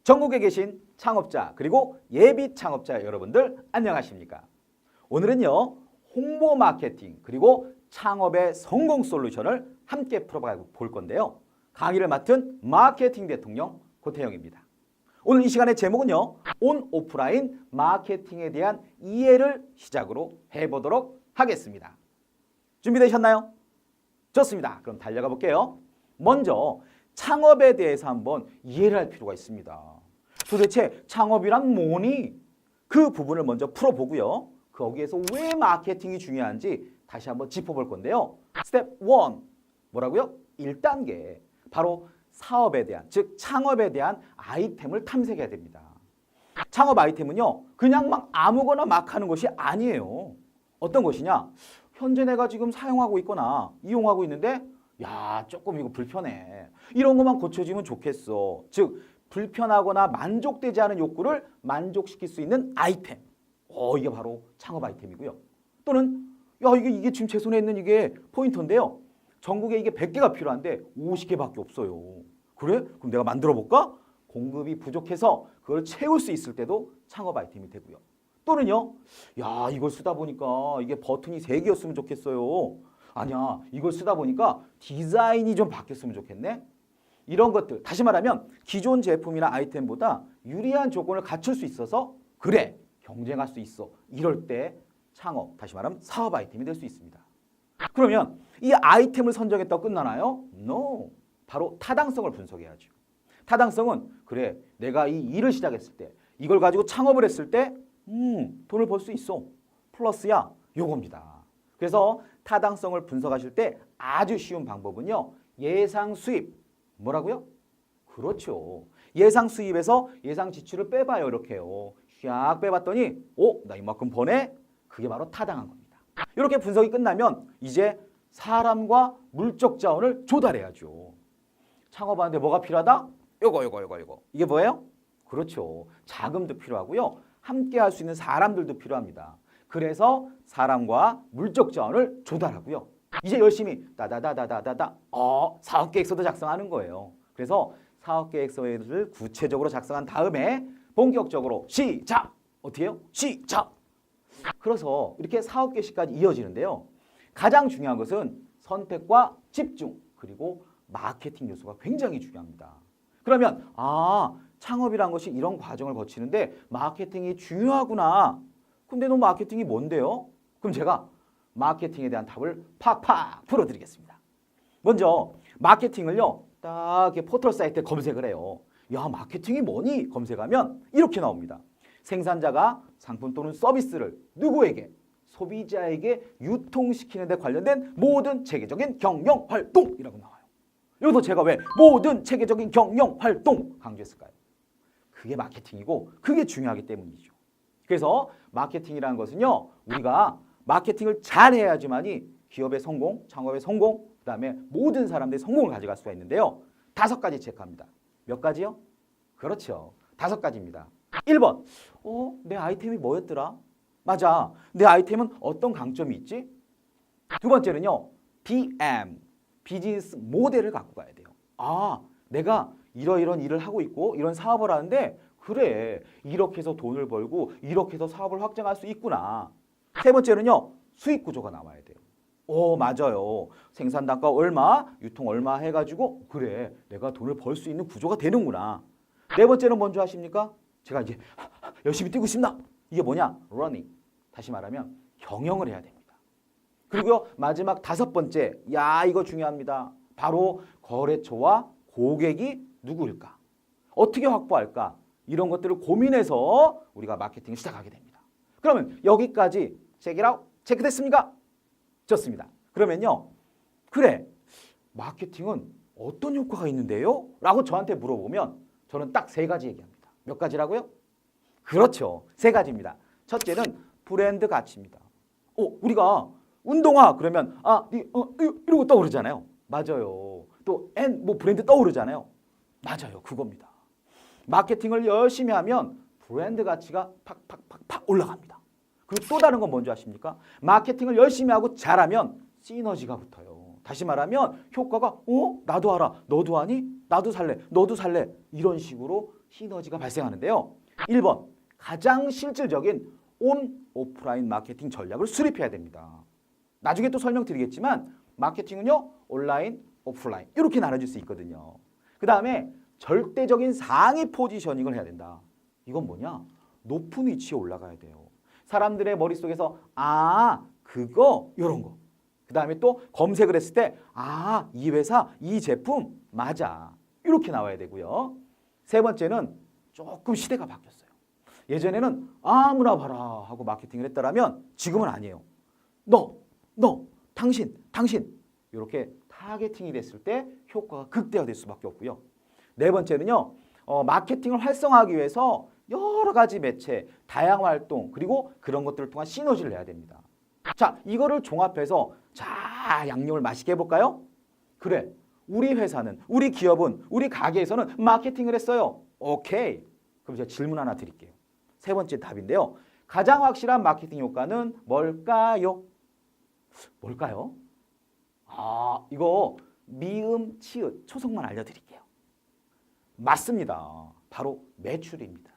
전국에 계신 창업자 그리고 예비 창업자 여러분들 안녕하십니까? 오늘은요 홍보 마케팅 그리고 창업의 성공 솔루션을 함께 풀어가 볼 건데요. 강의를 맡은 마케팅 대통령 고태영입니다. 오늘 이 시간의 제목은요 온 오프라인 마케팅에 대한 이해를 시작으로 해보도록 하겠습니다. 준비되셨나요? 좋습니다. 그럼 달려가 볼게요. 먼저 창업에 대해서 한번 이해를 할 필요가 있습니다. 도대체 창업이란 뭐니? 그 부분을 먼저 풀어보고요. 거기에서 왜 마케팅이 중요한지 다시 한번 짚어볼 건데요. 스텝 1 뭐라고요? 1단계 바로 사업에 대한 즉 창업에 대한 아이템을 탐색해야 됩니다. 창업 아이템은요 그냥 막 아무거나 막 하는 것이 아니에요. 어떤 것이냐? 현재 내가 지금 사용하고 있거나 이용하고 있는데 야 조금 이거 불편해. 이런 것만 고쳐지면 좋겠어. 즉 불편하거나 만족되지 않은 욕구를 만족시킬 수 있는 아이템. 이게 바로 창업 아이템이고요. 또는 야 이게 지금 제 손에 있는 이게 포인터인데요. 전국에 이게 100개가 필요한데 50개밖에 없어요. 그래? 그럼 내가 만들어 볼까? 공급이 부족해서 그걸 채울 수 있을 때도 창업 아이템이 되고요. 또는요. 야 이걸 쓰다 보니까 이게 버튼이 3개였으면 좋겠어요. 아니야 이걸 쓰다 보니까 디자인이 좀 바뀌었으면 좋겠네. 이런 것들 다시 말하면 기존 제품이나 아이템보다 유리한 조건을 갖출 수 있어서 그래 경쟁할 수 있어. 이럴 때 창업 다시 말하면 사업 아이템이 될 수 있습니다. 그러면 이 아이템을 선정했다고 끝나나요? No. 바로 타당성을 분석해야죠. 타당성은 그래 내가 이 일을 시작했을 때 이걸 가지고 창업을 했을 때 돈을 벌 수 있어. 플러스야 요겁니다. 그래서 타당성을 분석하실 때 아주 쉬운 방법은요. 예상 수입. 뭐라고요? 그렇죠. 예상 수입에서 예상 지출을 빼봐요. 이렇게요. 샥 빼봤더니 나 이만큼 버네? 그게 바로 타당한 겁니다. 이렇게 분석이 끝나면 이제 사람과 물적 자원을 조달해야죠. 창업하는데 뭐가 필요하다? 요거. 이게 뭐예요? 그렇죠. 자금도 필요하고요. 함께 할 수 있는 사람들도 필요합니다. 그래서 사람과 물적 자원을 조달하고요. 이제 열심히 다다다다다다다 사업계획서도 작성하는 거예요. 그래서 사업계획서를 구체적으로 작성한 다음에 본격적으로 시작! 어떻게 해요? 시작! 그래서 이렇게 사업 개시까지 이어지는데요. 가장 중요한 것은 선택과 집중 그리고 마케팅 요소가 굉장히 중요합니다. 그러면 창업이란 것이 이런 과정을 거치는데 마케팅이 중요하구나. 근데 너 마케팅이 뭔데요? 그럼 제가 마케팅에 대한 답을 팍팍 풀어드리겠습니다. 먼저 마케팅을요. 딱 이렇게 포털 사이트에 검색을 해요. 야 마케팅이 뭐니? 검색하면 이렇게 나옵니다. 생산자가 상품 또는 서비스를 누구에게? 소비자에게 유통시키는 데 관련된 모든 체계적인 경영활동이라고 나와요. 여기서 제가 왜 모든 체계적인 경영활동 강조했을까요? 그게 마케팅이고 그게 중요하기 때문이죠. 그래서 마케팅이라는 것은요. 우리가 마케팅을 잘해야지만이 기업의 성공, 창업의 성공, 그 다음에 모든 사람들의 성공을 가져갈 수가 있는데요. 5가지 체크합니다. 몇 가지요? 그렇죠. 5가지입니다. 1번, 내 아이템이 뭐였더라? 맞아. 내 아이템은 어떤 강점이 있지? 두 번째는요. BM, 비즈니스 모델을 갖고 가야 돼요. 내가 이러이런 일을 하고 있고 이런 사업을 하는데 그래, 이렇게 해서 돈을 벌고 이렇게 해서 사업을 확장할 수 있구나. 세 번째는요. 수익 구조가 나와야 돼요. 맞아요. 생산 단가 얼마, 유통 얼마 해가지고 그래, 내가 돈을 벌 수 있는 구조가 되는구나. 네 번째는 뭔지 아십니까? 제가 이제 열심히 뛰고 싶나? 이게 뭐냐? 러닝. 다시 말하면 경영을 해야 됩니다. 그리고요. 마지막 5번째. 이거 중요합니다. 바로 거래처와 고객이 누구일까? 어떻게 확보할까? 이런 것들을 고민해서 우리가 마케팅을 시작하게 됩니다. 그러면 여기까지 체크됐습니까? 좋습니다. 그러면요. 그래, 마케팅은 어떤 효과가 있는데요? 라고 저한테 물어보면 저는 딱 3가지 얘기합니다. 몇 가지라고요? 그렇죠. 3가지입니다. 첫째는 브랜드 가치입니다. 우리가 운동화 그러면 이러고 떠오르잖아요. 맞아요. 또 브랜드 떠오르잖아요. 맞아요. 그겁니다. 마케팅을 열심히 하면 브랜드 가치가 팍팍팍팍 올라갑니다. 그리고 또 다른 건 뭔지 아십니까? 마케팅을 열심히 하고 잘하면 시너지가 붙어요. 다시 말하면 효과가 나도 알아. 너도 아니? 나도 살래. 너도 살래. 이런 식으로 시너지가 발생하는데요. 1번, 가장 실질적인 온 오프라인 마케팅 전략을 수립해야 됩니다. 나중에 또 설명드리겠지만 마케팅은요, 온라인, 오프라인 이렇게 나눠질 수 있거든요. 그 다음에 절대적인 상위 포지셔닝을 해야 된다. 이건 뭐냐? 높은 위치에 올라가야 돼요. 사람들의 머릿속에서 그거 이런 거. 그 다음에 또 검색을 했을 때 이 회사, 이 제품 맞아. 이렇게 나와야 되고요. 세 번째는 조금 시대가 바뀌었어요. 예전에는 아무나 봐라 하고 마케팅을 했더라면 지금은 아니에요. 너, 당신 이렇게 타겟팅이 됐을 때 효과가 극대화될 수밖에 없고요. 네 번째는요. 마케팅을 활성화하기 위해서 여러 가지 매체, 다양한 활동 그리고 그런 것들을 통한 시너지를 내야 됩니다. 자, 이거를 종합해서 양념을 맛있게 해볼까요? 그래, 우리 회사는, 우리 기업은, 우리 가게에서는 마케팅을 했어요. 오케이. 그럼 제가 질문 하나 드릴게요. 세 번째 답인데요. 가장 확실한 마케팅 효과는 뭘까요? 이거 미음, 치읓, 초성만 알려드릴게요. 맞습니다. 바로 매출입니다.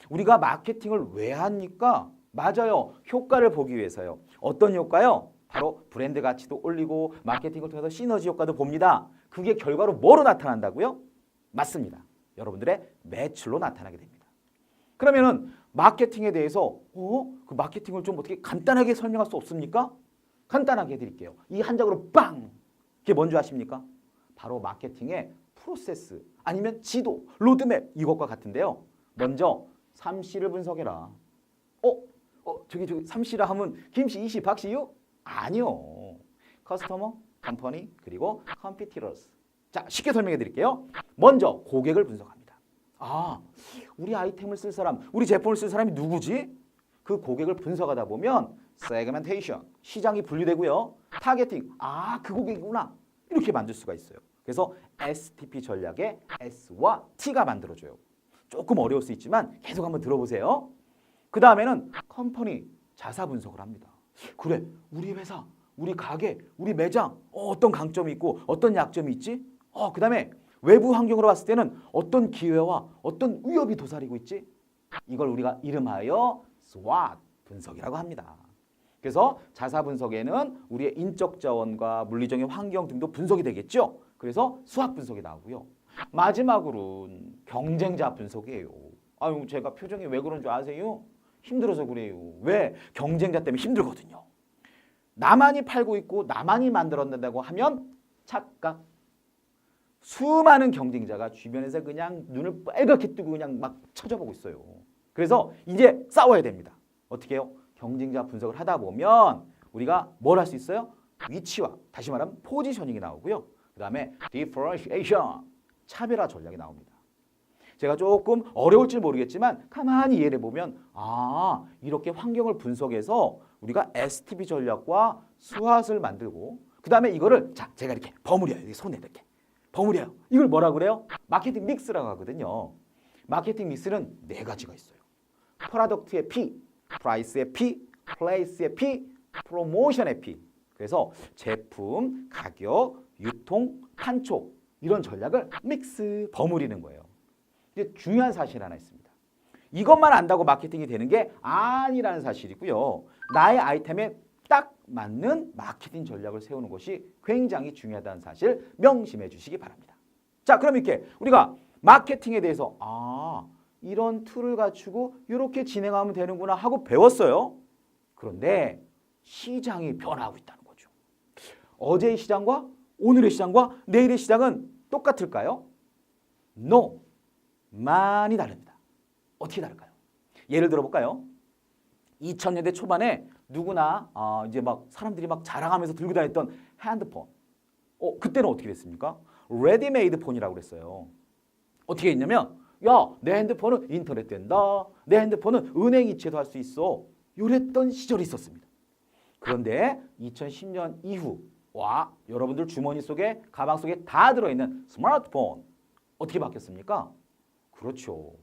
우리가 마케팅을 왜 합니까? 맞아요. 효과를 보기 위해서요. 어떤 효과요? 바로 브랜드 가치도 올리고 마케팅을 통해서 시너지 효과도 봅니다. 그게 결과로 뭐로 나타난다고요? 맞습니다. 여러분들의 매출로 나타나게 됩니다. 그러면은 마케팅에 대해서 그 마케팅을 좀 어떻게 간단하게 설명할 수 없습니까? 간단하게 해드릴게요. 이 한 장으로 빵! 그게 뭔지 아십니까? 바로 마케팅의 프로세스 아니면 지도, 로드맵 이것과 같은데요. 먼저 3C를 분석해라. 저기 3C라 하면 김씨, 이씨, 박씨유? 아니요. 커스터머, 컴퍼니, 그리고 컴피티러스. 자, 쉽게 설명해 드릴게요. 먼저 고객을 분석합니다. 우리 아이템을 쓸 사람, 우리 제품을 쓸 사람이 누구지? 그 고객을 분석하다 보면 세그멘테이션, 시장이 분류되고요. 타겟팅, 그 고객이구나. 이렇게 만들 수가 있어요. 그래서 STP 전략의 S와 T가 만들어져요. 조금 어려울 수 있지만 계속 한번 들어보세요. 그 다음에는 컴퍼니, 자사 분석을 합니다. 그래, 우리 회사, 우리 가게, 우리 매장 어떤 강점이 있고 어떤 약점이 있지? 그 다음에 외부 환경으로 봤을 때는 어떤 기회와 어떤 위협이 도사리고 있지? 이걸 우리가 이름하여 SWOT 분석이라고 합니다. 그래서 자사 분석에는 우리의 인적 자원과 물리적인 환경 등도 분석이 되겠죠. 그래서 수학 분석이 나오고요. 마지막으로는 경쟁자 분석이에요. 제가 표정이 왜 그런 줄 아세요? 힘들어서 그래요. 왜? 경쟁자 때문에 힘들거든요. 나만이 팔고 있고 나만이 만들어낸다고 하면 착각. 수많은 경쟁자가 주변에서 그냥 눈을 빨갛게 뜨고 그냥 막 쳐져보고 있어요. 그래서 이제 싸워야 됩니다. 어떻게 해요? 경쟁자 분석을 하다 보면 우리가 뭘 할 수 있어요? 위치와 다시 말하면 포지셔닝이 나오고요. 그 다음에 differentiation, 차별화 전략이 나옵니다. 제가 조금 어려울지 모르겠지만 가만히 이해를 해보면 이렇게 환경을 분석해서 우리가 STP 전략과 SWOT을 만들고 그 다음에 이거를 제가 이렇게 버무려요. 이렇게 손에 이렇게 버무려요. 이걸 뭐라고 그래요? 마케팅 믹스라고 하거든요. 마케팅 믹스는 4가지가 있어요. 프로덕트의 P, 프라이스의 P, 플레이스의 P, 프로모션의 P. 그래서 제품, 가격, 유통, 판촉 이런 전략을 믹스 버무리는 거예요. 이제 중요한 사실 하나 있습니다. 이것만 안다고 마케팅이 되는 게 아니라는 사실이고요. 나의 아이템에 딱 맞는 마케팅 전략을 세우는 것이 굉장히 중요하다는 사실 명심해 주시기 바랍니다. 자, 그럼 이렇게 우리가 마케팅에 대해서 이런 툴을 갖추고 이렇게 진행하면 되는구나 하고 배웠어요. 그런데 시장이 변화하고 있다는 거죠. 어제의 시장과 오늘의 시장과 내일의 시장은 똑같을까요? No. 많이 다릅니다. 어떻게 다를까요? 예를 들어볼까요? 2000년대 초반에 누구나 이제 막 사람들이 막 자랑하면서 들고 다녔던 핸드폰. 그때는 어떻게 됐습니까? 레디메이드 폰이라고 그랬어요. 어떻게 했냐면 내 핸드폰은 인터넷 된다. 내 핸드폰은 은행 이체도 할 수 있어. 이랬던 시절이 있었습니다. 그런데 2010년 이후 여러분들 주머니 속에 가방 속에 다 들어있는 스마트폰 어떻게 바뀌었습니까? 그렇죠.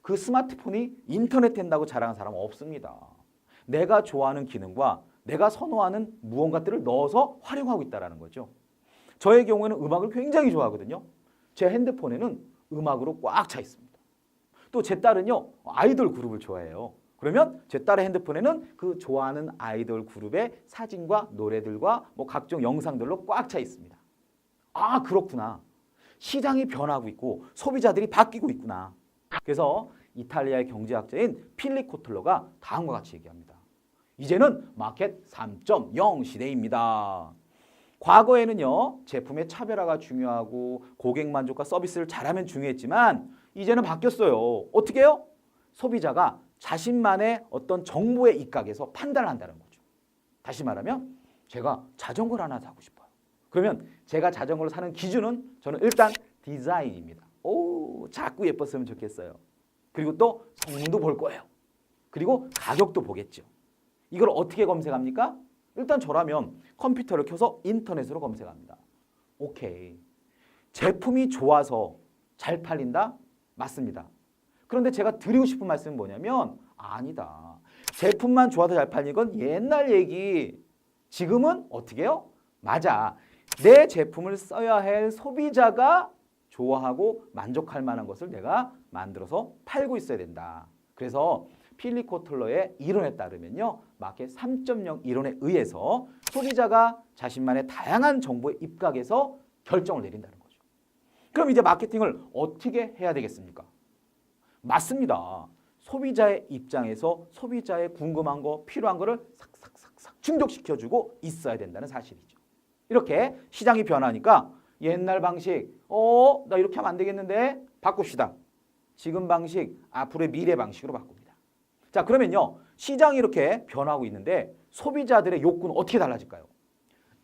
그 스마트폰이 인터넷 된다고 자랑하는 사람은 없습니다. 내가 좋아하는 기능과 내가 선호하는 무언가들을 넣어서 활용하고 있다는 거죠. 저의 경우에는 음악을 굉장히 좋아하거든요. 제 핸드폰에는 음악으로 꽉 차 있습니다. 또 제 딸은요, 아이돌 그룹을 좋아해요. 그러면 제 딸의 핸드폰에는 그 좋아하는 아이돌 그룹의 사진과 노래들과 뭐 각종 영상들로 꽉 차 있습니다. 아, 그렇구나. 시장이 변하고 있고 소비자들이 바뀌고 있구나. 그래서 이탈리아의 경제학자인 필립 코틀러가 다음과 같이 얘기합니다. 이제는 마켓 3.0 시대입니다. 과거에는요, 제품의 차별화가 중요하고 고객 만족과 서비스를 잘하면 중요했지만 이제는 바뀌었어요. 어떻게 해요? 소비자가 자신만의 어떤 정보의 입각에서 판단을 한다는 거죠. 다시 말하면 제가 자전거를 하나 사고 싶어요. 그러면 제가 자전거를 사는 기준은 저는 일단 디자인입니다. 오, 자꾸 예뻤으면 좋겠어요. 그리고 또 성능도 볼 거예요. 그리고 가격도 보겠죠. 이걸 어떻게 검색합니까? 일단 저라면 컴퓨터를 켜서 인터넷으로 검색합니다. 오케이. 제품이 좋아서 잘 팔린다? 맞습니다. 그런데 제가 드리고 싶은 말씀은 뭐냐면 아니다. 제품만 좋아서 잘 팔리는 건 옛날 얘기. 지금은 어떻게 해요? 맞아. 내 제품을 써야 할 소비자가 좋아하고 만족할 만한 것을 내가 만들어서 팔고 있어야 된다. 그래서 필립 코틀러의 이론에 따르면요, 마켓 3.0 이론에 의해서 소비자가 자신만의 다양한 정보에 입각해서 결정을 내린다는 거죠. 그럼 이제 마케팅을 어떻게 해야 되겠습니까? 맞습니다. 소비자의 입장에서 소비자의 궁금한 거, 필요한 거를 싹싹싹싹 충족시켜주고 있어야 된다는 사실이죠. 이렇게 시장이 변하니까 옛날 방식, 나 이렇게 하면 안 되겠는데 바꿉시다. 지금 방식, 앞으로의 미래 방식으로 바꿉니다. 자, 그러면요, 시장이 이렇게 변하고 있는데 소비자들의 욕구는 어떻게 달라질까요?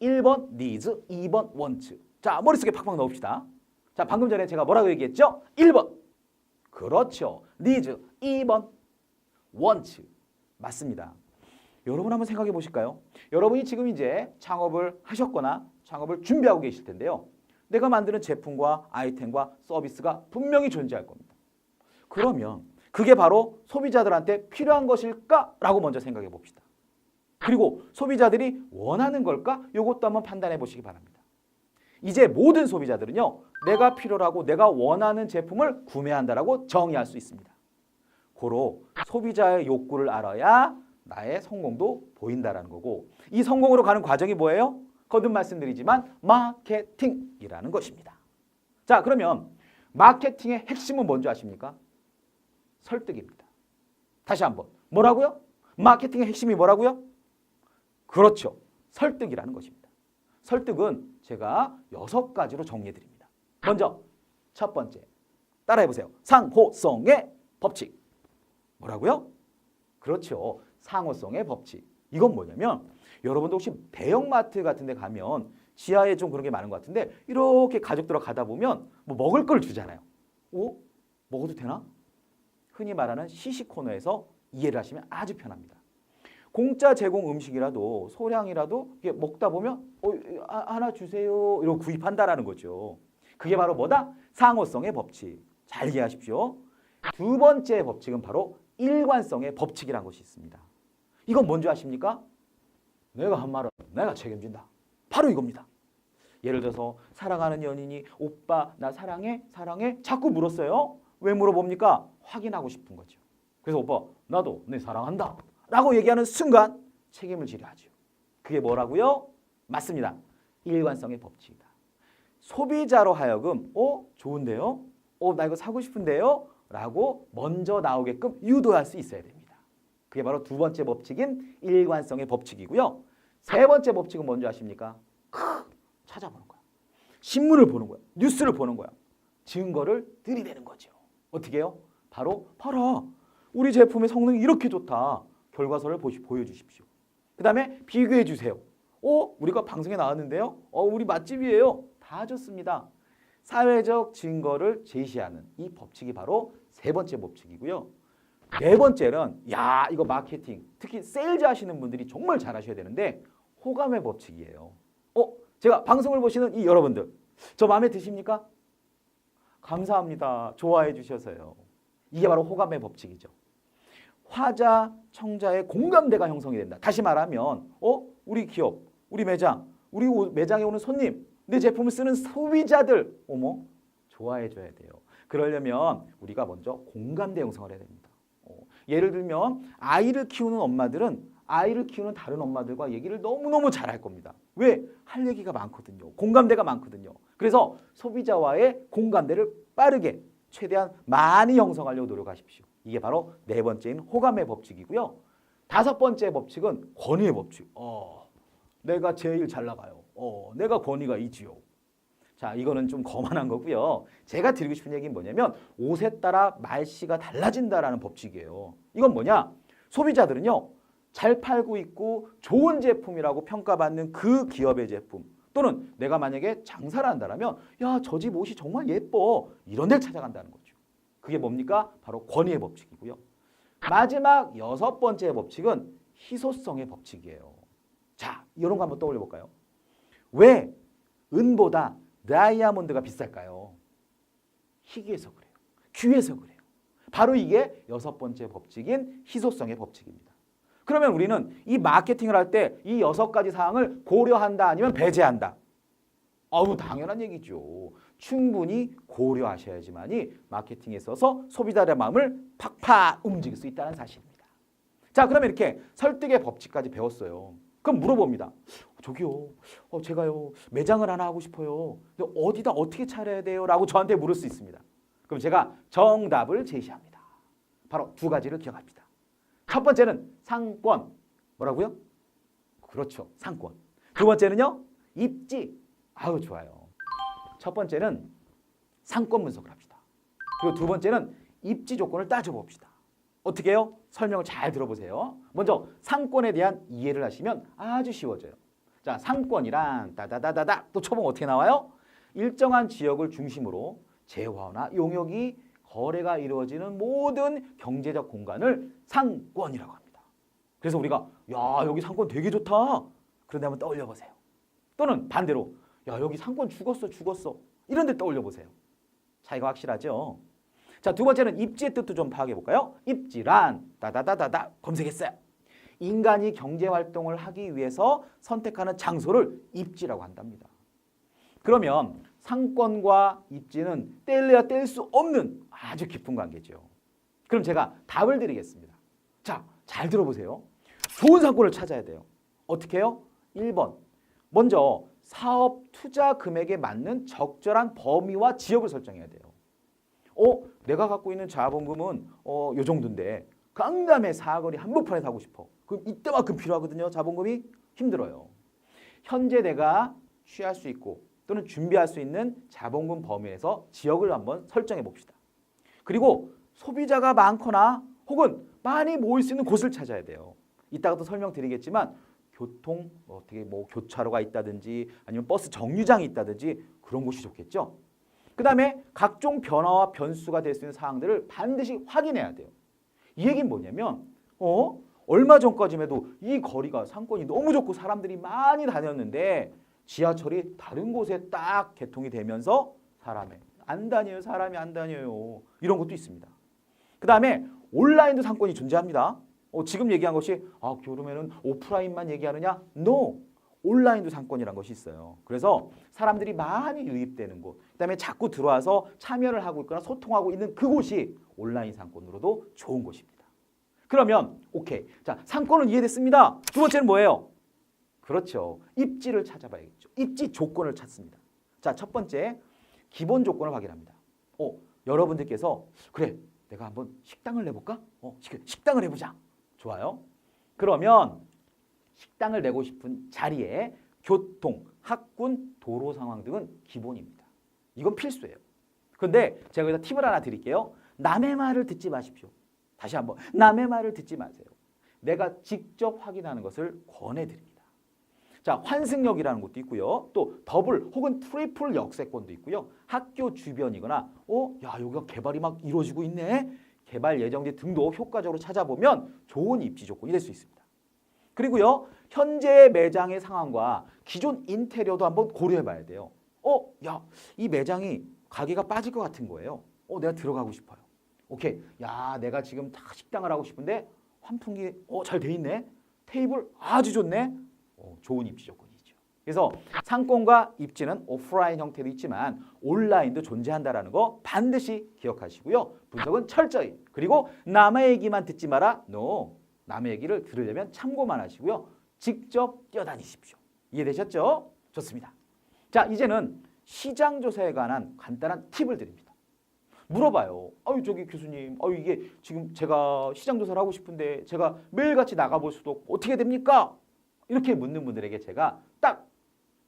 1번 니즈, 2번 원츠. 자, 머릿속에 팍팍 넣읍시다. 자, 방금 전에 제가 뭐라고 얘기했죠? 1번. 그렇죠. 니즈. 2번 원츠. 맞습니다. 여러분 한번 생각해 보실까요? 여러분이 지금 이제 창업을 하셨거나 창업을 준비하고 계실 텐데요. 내가 만드는 제품과 아이템과 서비스가 분명히 존재할 겁니다. 그러면 그게 바로 소비자들한테 필요한 것일까라고 먼저 생각해 봅시다. 그리고 소비자들이 원하는 걸까? 이것도 한번 판단해 보시기 바랍니다. 이제 모든 소비자들은요, 내가 필요로 하고 내가 원하는 제품을 구매한다라고 정의할 수 있습니다. 고로 소비자의 욕구를 알아야 나의 성공도 보인다라는 거고, 이 성공으로 가는 과정이 뭐예요? 거듭 말씀드리지만 마케팅이라는 것입니다. 자, 그러면 마케팅의 핵심은 뭔지 아십니까? 설득입니다. 다시 한번. 뭐라고요? 마케팅의 핵심이 뭐라고요? 그렇죠. 설득이라는 것입니다. 설득은 제가 6가지로 정리해 드립니다. 먼저 첫 번째. 따라해 보세요. 상호성의 법칙. 뭐라고요? 그렇죠. 상호성의 법칙. 이건 뭐냐면 여러분도 혹시 대형마트 같은 데 가면 지하에 좀 그런 게 많은 것 같은데 이렇게 가족들하고 가다 보면 뭐 먹을 걸 주잖아요. 오? 먹어도 되나? 흔히 말하는 시식 코너에서 이해를 하시면 아주 편합니다. 공짜 제공 음식이라도 소량이라도 먹다 보면 하나 주세요 이러고 구입한다라는 거죠. 그게 바로 뭐다? 상호성의 법칙. 잘 이해하십시오. 두 번째 법칙은 바로 일관성의 법칙이라는 것이 있습니다. 이건 뭔지 아십니까? 내가 한 말은 내가 책임진다. 바로 이겁니다. 예를 들어서 사랑하는 연인이 오빠 나 사랑해? 사랑해? 자꾸 물었어요. 왜 물어봅니까? 확인하고 싶은 거죠. 그래서 오빠 나도 내 사랑한다 라고 얘기하는 순간 책임을 지려 하죠. 그게 뭐라고요? 맞습니다. 일관성의 법칙이다. 소비자로 하여금 좋은데요? 나 이거 사고 싶은데요? 라고 먼저 나오게끔 유도할 수 있어야 됩니다. 그게 바로 두 번째 법칙인 일관성의 법칙이고요. 세 번째 법칙은 뭔지 아십니까? 찾아보는 거야. 신문을 보는 거야. 뉴스를 보는 거야. 증거를 들이대는 거죠. 어떻게 해요? 바로 봐라. 우리 제품의 성능이 이렇게 좋다. 결과서를 보여주십시오. 그 다음에 비교해 주세요. 우리가 방송에 나왔는데요. 우리 맛집이에요. 다 좋습니다. 사회적 증거를 제시하는 이 법칙이 바로 세 번째 법칙이고요. 네 번째는 이거 마케팅, 특히 세일즈 하시는 분들이 정말 잘하셔야 되는데 호감의 법칙이에요. 제가 방송을 보시는 이 여러분들, 저 마음에 드십니까? 감사합니다. 좋아해 주셔서요. 이게 바로 호감의 법칙이죠. 화자, 청자의 공감대가 형성이 된다. 다시 말하면 우리 기업, 우리 매장, 우리 매장에 오는 손님, 내 제품을 쓰는 소비자들 좋아해 줘야 돼요. 그러려면 우리가 먼저 공감대 형성을 해야 됩니다. 예를 들면 아이를 키우는 엄마들은 아이를 키우는 다른 엄마들과 얘기를 너무너무 잘할 겁니다. 왜? 할 얘기가 많거든요. 공감대가 많거든요. 그래서 소비자와의 공감대를 빠르게 최대한 많이 형성하려고 노력하십시오. 이게 바로 네 번째인 호감의 법칙이고요. 다섯 번째 법칙은 권위의 법칙. 내가 제일 잘 나가요. 내가 권위가 있지요. 자, 이거는 좀 거만한 거고요. 제가 드리고 싶은 얘기는 뭐냐면 옷에 따라 말씨가 달라진다라는 법칙이에요. 이건 뭐냐? 소비자들은요. 잘 팔고 있고 좋은 제품이라고 평가받는 그 기업의 제품 또는 내가 만약에 장사를 한다면 야, 저 집 옷이 정말 예뻐. 이런 데를 찾아간다는 거죠. 그게 뭡니까? 바로 권위의 법칙이고요. 마지막 여섯 번째 법칙은 희소성의 법칙이에요. 자, 이런 거 한번 떠올려 볼까요? 왜 은보다 다이아몬드가 비쌀까요? 희귀해서 그래요. 귀해서 그래요. 바로 이게 여섯 번째 법칙인 희소성의 법칙입니다. 그러면 우리는 이 마케팅을 할 때 이 여섯 가지 사항을 고려한다 아니면 배제한다? 당연한 얘기죠. 충분히 고려하셔야지만이 마케팅에 있어서 소비자의 마음을 팍팍 움직일 수 있다는 사실입니다. 자, 그러면 이렇게 설득의 법칙까지 배웠어요. 그럼 물어봅니다. 저기요, 제가요 매장을 하나 하고 싶어요. 근데 어디다 어떻게 차려야 돼요? 라고 저한테 물을 수 있습니다. 그럼 제가 정답을 제시합니다. 바로 두 가지를 기억합니다. 첫 번째는 상권. 뭐라고요? 그렇죠, 상권. 두 번째는요, 입지. 좋아요. 첫 번째는 상권 분석을 합시다. 그리고 두 번째는 입지 조건을 따져봅시다. 어떻게 해요? 설명을 잘 들어보세요. 먼저 상권에 대한 이해를 하시면 아주 쉬워져요. 자, 상권이란 따다다다다 또 쳐보면 어떻게 나와요? 일정한 지역을 중심으로 재화나 용역이 거래가 이루어지는 모든 경제적 공간을 상권이라고 합니다. 그래서 우리가 야, 여기 상권 되게 좋다. 그런데 한번 떠올려 보세요. 또는 반대로 야, 여기 상권 죽었어. 이런 데 떠올려 보세요. 차이가 확실하죠? 자, 두 번째는 입지의 뜻도 좀 파악해 볼까요? 입지란 따다다다다 검색했어요. 인간이 경제 활동을 하기 위해서 선택하는 장소를 입지라고 한답니다. 그러면 상권과 입지는 뗄래야 뗄 수 없는 아주 깊은 관계죠. 그럼 제가 답을 드리겠습니다. 자, 잘 들어보세요. 좋은 상권을 찾아야 돼요. 어떻게 해요? 1번. 먼저 사업 투자 금액에 맞는 적절한 범위와 지역을 설정해야 돼요. 내가 갖고 있는 자본금은 요 정도인데 강남의 사거리 한복판에 사고 싶어. 그럼 이때만큼 필요하거든요. 자본금이 힘들어요. 현재 내가 취할 수 있고 또는 준비할 수 있는 자본금 범위에서 지역을 한번 설정해 봅시다. 그리고 소비자가 많거나 혹은 많이 모일 수 있는 곳을 찾아야 돼요. 이따가 또 설명드리겠지만 교통, 교차로가 있다든지 아니면 버스 정류장이 있다든지 그런 곳이 좋겠죠. 그 다음에 각종 변화와 변수가 될 수 있는 사항들을 반드시 확인해야 돼요. 이 얘기는 뭐냐면 얼마 전까지만 해도 이 거리가 상권이 너무 좋고 사람들이 많이 다녔는데 지하철이 다른 곳에 딱 개통이 되면서 사람이 안 다녀요. 이런 것도 있습니다. 그 다음에 온라인도 상권이 존재합니다. 지금 얘기한 것이 그러면은 오프라인만 얘기하느냐? No. 온라인도 상권이라는 것이 있어요. 그래서 사람들이 많이 유입되는 곳, 그다음에 자꾸 들어와서 참여를 하고 있거나 소통하고 있는 그곳이 온라인 상권으로도 좋은 곳입니다. 그러면 오케이. 자, 상권은 이해됐습니다. 두 번째는 뭐예요? 그렇죠. 입지를 찾아봐야겠죠. 입지 조건을 찾습니다. 자, 첫 번째 기본 조건을 확인합니다. 여러분들께서 그래, 내가 한번 식당을 내볼까? 식당을 해보자. 좋아요. 그러면 식당을 내고 싶은 자리에 교통, 학군, 도로 상황 등은 기본입니다. 이건 필수예요. 그런데 제가 여기다 팁을 하나 드릴게요. 남의 말을 듣지 마십시오. 다시 한번 남의 말을 듣지 마세요. 내가 직접 확인하는 것을 권해드립니다. 자, 환승역이라는 곳도 있고요. 또 더블 혹은 트리플 역세권도 있고요. 학교 주변이거나 야, 여기가 개발이 막 이루어지고 있네. 개발 예정지 등도 효과적으로 찾아보면 좋은 입지 조건이 될 수 있습니다. 그리고요, 현재 매장의 상황과 기존 인테리어도 한번 고려해 봐야 돼요. 야, 이 매장이 가게가 빠질 것 같은 거예요. 내가 들어가고 싶어요. 오케이. 야, 내가 지금 다 식당을 하고 싶은데 환풍기 잘 돼 있네. 테이블 아주 좋네. 좋은 입지 조건이죠. 그래서 상권과 입지는 오프라인 형태도 있지만 온라인도 존재한다는 거 반드시 기억하시고요. 분석은 철저히. 그리고 남의 얘기만 듣지 마라. No. 남의 얘기를 들으려면 참고만 하시고요. 직접 뛰어다니십시오. 이해되셨죠? 좋습니다. 자, 이제는 시장 조사에 관한 간단한 팁을 드립니다. 물어봐요. 저기 교수님, 이게 지금 제가 시장 조사를 하고 싶은데 제가 매일같이 나가볼 수도 없고 어떻게 됩니까? 이렇게 묻는 분들에게 제가 딱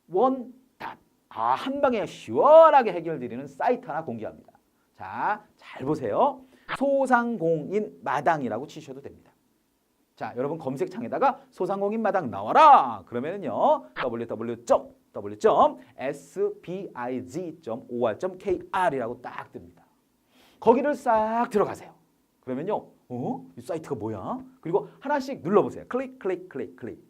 원답, 한 방에 시원하게 해결드리는 사이트 하나 공개합니다. 자, 잘 보세요. 소상공인 마당이라고 치셔도 됩니다. 자, 여러분 검색창에다가 소상공인 마당 나와라. 그러면은요, www.sbiz.or.kr이라고 딱 뜹니다. 거기를 싹 들어가세요. 그러면요, 이 사이트가 뭐야? 그리고 하나씩 눌러보세요. 클릭, 클릭, 클릭, 클릭.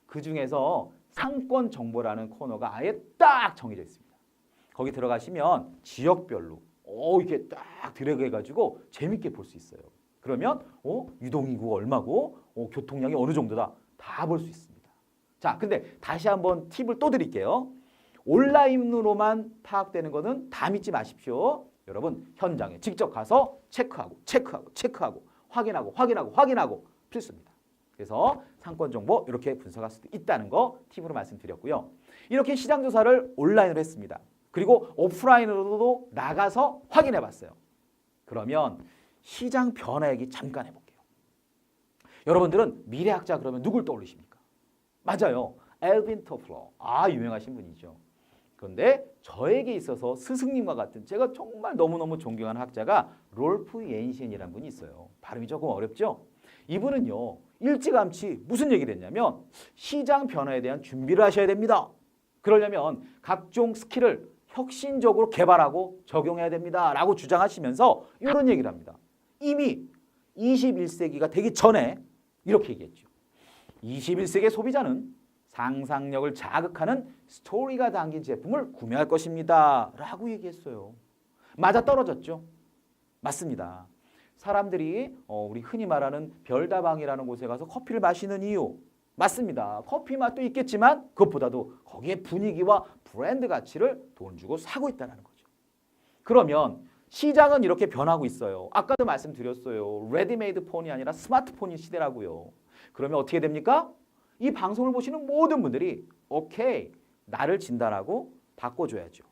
그 중에서 상권 정보라는 코너가 아예 딱 정해져 있습니다. 거기 들어가시면 지역별로 이렇게 딱 드래그 해가지고 재밌게 볼 수 있어요. 그러면 유동인구가 얼마고 교통량이 어느 정도다 다 볼 수 있습니다. 자, 근데 다시 한번 팁을 또 드릴게요. 온라인으로만 파악되는 거는 다 믿지 마십시오. 여러분 현장에 직접 가서 체크하고 확인하고 필수입니다. 그래서 상권 정보 이렇게 분석할 수도 있다는 거 팁으로 말씀드렸고요. 이렇게 시장 조사를 온라인으로 했습니다. 그리고 오프라인으로도 나가서 확인해 봤어요. 그러면 시장 변화 얘기 잠깐 해볼게요. 여러분들은 미래학자 그러면 누굴 떠올리십니까? 맞아요. 엘빈 토플러. 유명하신 분이죠. 그런데 저에게 있어서 스승님과 같은 제가 정말 너무너무 존경하는 학자가 롤프 옌신이라는 분이 있어요. 발음이 조금 어렵죠? 이분은요. 일찌감치 무슨 얘기를 했냐면 시장 변화에 대한 준비를 하셔야 됩니다. 그러려면 각종 스킬을 혁신적으로 개발하고 적용해야 됩니다. 라고 주장하시면서 이런 얘기를 합니다. 이미 21세기가 되기 전에 이렇게 얘기했죠. 21세기의 소비자는 상상력을 자극하는 스토리가 담긴 제품을 구매할 것입니다. 라고 얘기했어요. 맞아떨어졌죠? 맞습니다. 사람들이 우리 흔히 말하는 별다방이라는 곳에 가서 커피를 마시는 이유 맞습니다. 커피 맛도 있겠지만 그것보다도 거기에 분위기와 브랜드 가치를 돈 주고 사고 있다는 거죠. 그러면 시장은 이렇게 변하고 있어요. 아까도 말씀드렸어요. 레디메이드 폰이 아니라 스마트폰이 시대라고요. 그러면 어떻게 됩니까? 이 방송을 보시는 모든 분들이 오케이, 나를 진단하고 바꿔줘야죠.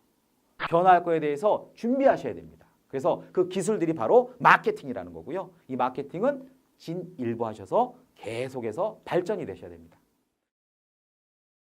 변화할 거에 대해서 준비하셔야 됩니다. 그래서 그 기술들이 바로 마케팅이라는 거고요. 이 마케팅은 진일보하셔서 계속해서 발전이 되셔야 됩니다.